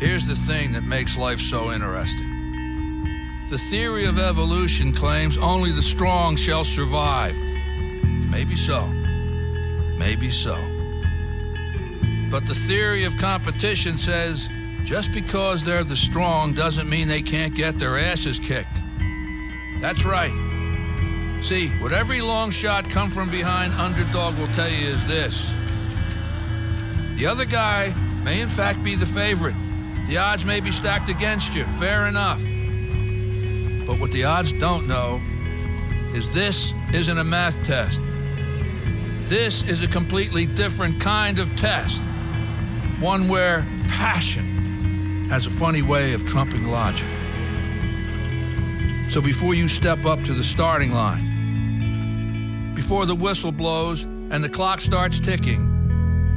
Here's the thing that makes life so interesting. The theory of evolution claims only the strong shall survive. Maybe so. Maybe so. But the theory of competition says just because they're the strong doesn't mean they can't get their asses kicked. That's right. See, what every long shot come from behind underdog will tell you is this. The other guy may in fact be the favorite. The odds may be stacked against you, fair enough. But what the odds don't know is this isn't a math test. This is a completely different kind of test. One where passion has a funny way of trumping logic. So before you step up to the starting line, before the whistle blows and the clock starts ticking,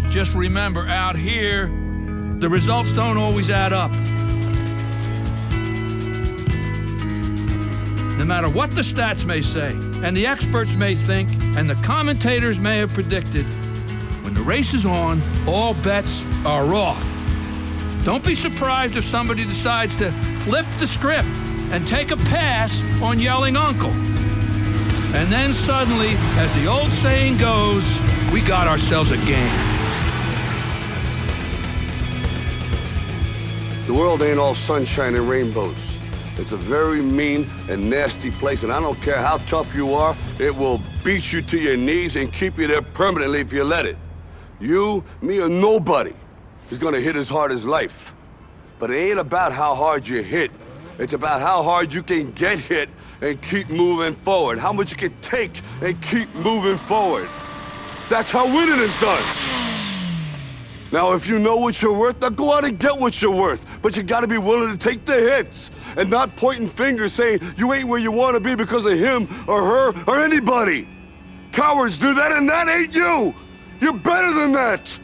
just remember, out here, the results don't always add up. No matter what the stats may say, and the experts may think, and the commentators may have predicted, when the race is on, all bets are off. Don't be surprised if somebody decides to flip the script and take a pass on yelling uncle. And then suddenly, as the old saying goes, we got ourselves a game. The world ain't all sunshine and rainbows. It's a very mean and nasty place, and I don't care how tough you are, it will beat you to your knees and keep you there permanently if you let it. You, me, or nobody is gonna hit as hard as life. But it ain't about how hard you hit. It's about how hard you can get hit and keep moving forward. How much you can take and keep moving forward. That's how winning is done. Now, if you know what you're worth, now go out and get what you're worth. But you gotta be willing to take the hits and not pointing fingers saying you ain't where you wanna be because of him or her or anybody. Cowards do that, and that ain't you. You're better than that.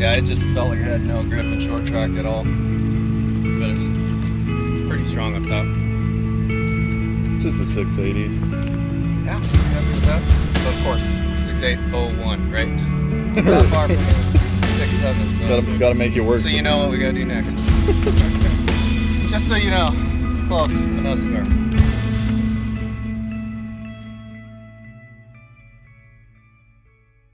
Yeah, it just felt like it had no grip in short track at all. But it was pretty strong up top. Just a 680. Yeah, happy with that. So of course, 6801, right? Just not far from 67. So. Gotta make it work. So you know what we gotta do next. Just so you know, it's close, but no cigar.